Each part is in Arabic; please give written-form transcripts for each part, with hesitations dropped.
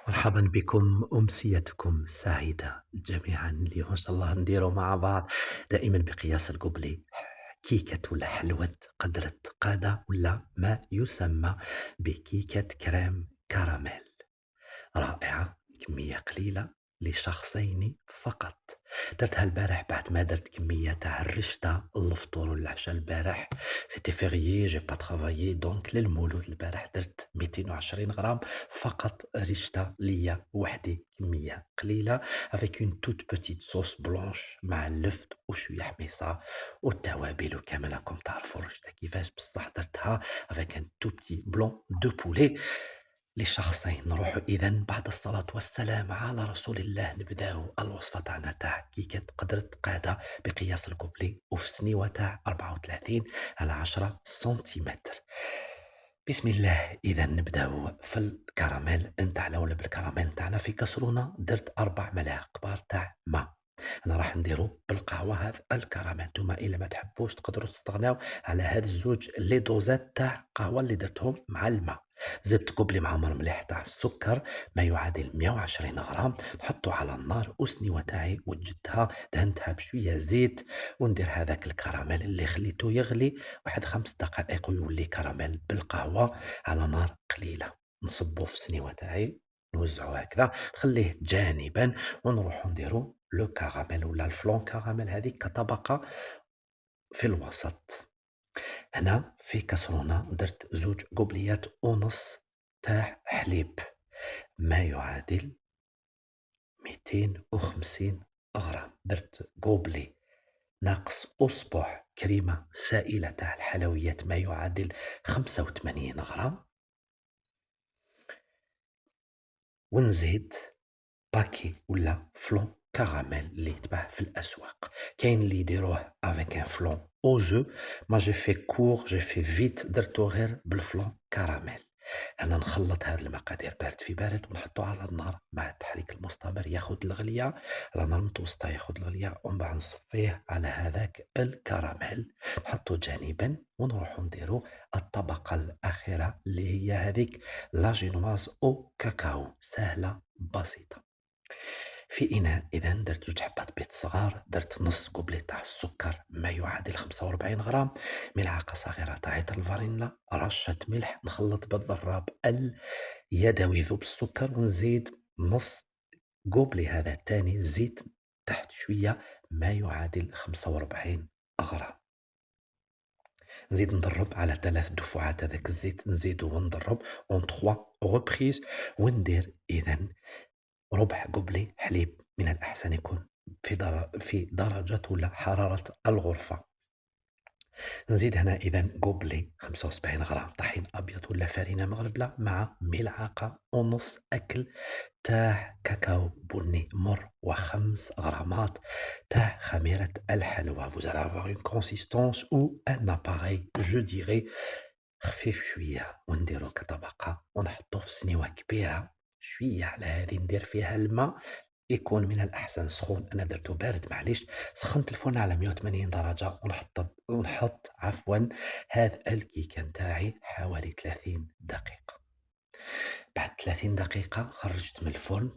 مرحبا بكم، أمسيتكم سعيدة جميعا. اليوم إن شاء الله نديروا مع بعض دائما بقياس القبلي كيكة ولا حلوة قدرة قادة ولا ما يسمى بكيكة كريم كراميل. رائعة، كمية قليلة لشخصين فقط. درتها البارح بعد ما درت كمية تاع الرشدة الفطور والعشاء البارح. سيتي فيغيي جي با ترافايي دونك للمولود البارح درت 220 غرام فقط رشدة ليا وحدي، كمية قليلة افيك اون توت بوتيت صوص بلونش مع اللفت وشوية حميصة والتوابل وكامل. راكم تعرفوا الرشدة كيفاش، بصح درتها افيك ان تو بتي بلون دو بولي لشخصين. نروحوا إذا بعد الصلاة والسلام على رسول الله نبداو الوصفة تاعنا تاع كيكة قدرة قادة بقياس الكوبلي وفي سنيوة تاع 34 على 10 سنتيمتر. بسم الله. إذا نبداو في الكراميل نتاعنا ولا بالكراميل نتاعنا. في كسرونة درت 4 ملاعق كبار تاع ماء. أنا راح نديرو بالقهوة هذا الكراميل. نتوما إلا ما تحبوش تقدروا تستغناو على هاد الزوج لي دوزات تاع قهوة اللي درتهم مع الماء. زدت كوب لي معمر مليح تاع السكر ما يعادل 120 غرام، نحطو على النار وسنيوة تاعي وجدتها دهنتها بشوية زيت وندير هذاك الكراميل اللي خليته يغلي واحد 5 دقائق ويولي كراميل بالقهوة على نار قليلة. نصبو في سنيوة تاعي نوزعو هكذا نخليه جانبا ونروحو نديرو لو كراميل ولا الفلون كراميل هذيك كطبقة في الوسط. هنا في كسرونة درت 2 قبليات ونص تاع حليب ما يعادل 250 غرام. درت قوبلي ناقص أسبوع كريمة سائلة تاع الحلويات ما يعادل 85 غرام. ونزيد باكي ولا فلون كراميل اللي يتباع في الأسواق. كاين اللي يديروه افيك ان فلون او جو، ما جي في كور جي في فيت درتو غير بالفلون كراميل. انا نخلط هاد المقادير بارد في بارد ونحطو على النار مع التحريك المستمر ياخد الغلية على نار متوسطة، ياخد الغلية ومن بعد نصفيه على هذاك الكراميل نحطو جانبا ونروحو نديرو الطبقة الأخيرة اللي هي هذيك لاجينواز أو كاكاو، سهلة بسيطة. في إناء إذا درت 2 حبات صغار، درت نص كوبلي تاع السكر ما يعادل 45 غرام، ملعقة صغيرة تاع عطر الفانيلا، رشة ملح، نخلط بالضراب اليدوي ذوب السكر ونزيد نص كوبلي هذا الثاني زيت تحت شوية ما يعادل 45 غرام. نزيد نضرب على 3 دفعات هذاك الزيت نزيدو ونضرب اون 3 غوبريز وندير إذا ربع كوبلي حليب. من الأحسن يكون في درجة ولا حرارة الغرفة. نزيد هنا إذا كوبلي 75 غرام طحين أبيض ولا فرينة مغربلة مع ملعقة ونص أكل تاع كاكاو بني مر و5 غرامات تاع خميرة الحلوى. Vous allez avoir une consistance ou un appareil je dirais خفيف شوية. ونديرو كطبقة ونحطو في سنيوة كبيرة شوية على هذه ندير فيها الماء يكون من الأحسن سخون. أنا درتو بارد معليش. سخنت الفرن على 180 درجة ونحط هذا الكيكة نتاعي حوالي 30 دقيقة. بعد 30 دقيقة خرجت من الفرن،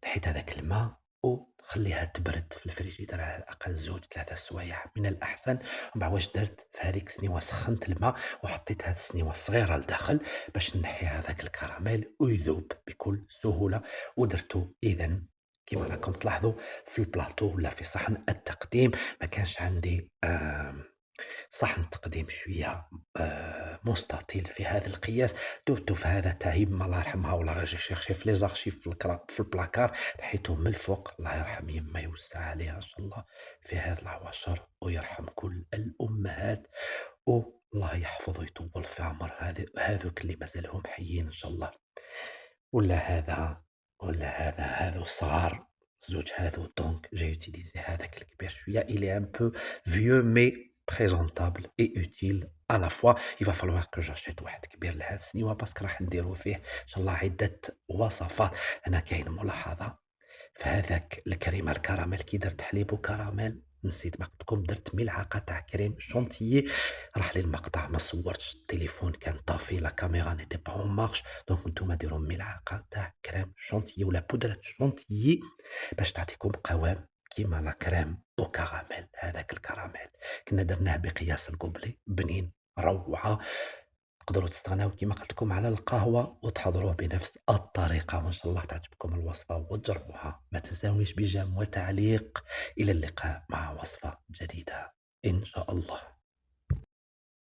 نحيت هذاك الماء وخليها تبرد في الفريجيدر على الأقل 2 3 سوايع من الأحسن. ومن بعد واش درت في هذيك السنيوة سخنت الماء وحطيت هاد السنيوة الصغيرة لداخل باش نحي هذاك الكراميل ويذوب بكل سهولة. ودرتو إذا كما راكم تلاحظوا في البلاطو ولا في صحن التقديم. ما كانش عندي صحن تقديم شوية مستطيل في هذا القياس. دوتو في هذا تاع يما الله يرحمها ولا غير شيخشي في لي زارشيف في البلاكار، نحيتو من الفوق. الله يرحم يما يوسع عليها ان شاء الله في هذا العواشر ويرحم كل الامهات والله يحفظ ويطول في عمر هذوك اللي مازالهم حيين ان شاء الله. ولا هذا ولا هذا الصغار زوج هذو دونك جاي يوتيليزي هذاك الكبير شوية il est un peu vieux mais présentable et utile à la fois. il va falloir que j'achète واحد كبير لهاد السنيوة باسكو راح نديرو فيه ان شاء الله عدة وصفات. انا كاين ملاحظة فهذاك الكريمة الكراميل كي درت حليب وكراميل نسيت ما قلت لكم درت ملعقة تاع كريم شونتيي. راح لي المقطع ما صورتش التليفون كان طافي لا كاميرا نيتي با اون مارش دونك نتوما ديروا ملعقة تاع كريم كريم شونتيي ولا بودرة شونتيي باش تعطيكم قوام كيما لا كريم أو كراميل، هذاك الكراميل كنا درناه بقياس القبلي، بنين، روعة. تقدروا تستغناو كيما قلت لكم على القهوة وتحضروه بنفس الطريقة، وإن شاء الله تعجبكم الوصفة وتجربوها. ما تنساونيش بجيم وتعليق. إلى اللقاء مع وصفة جديدة إن شاء الله.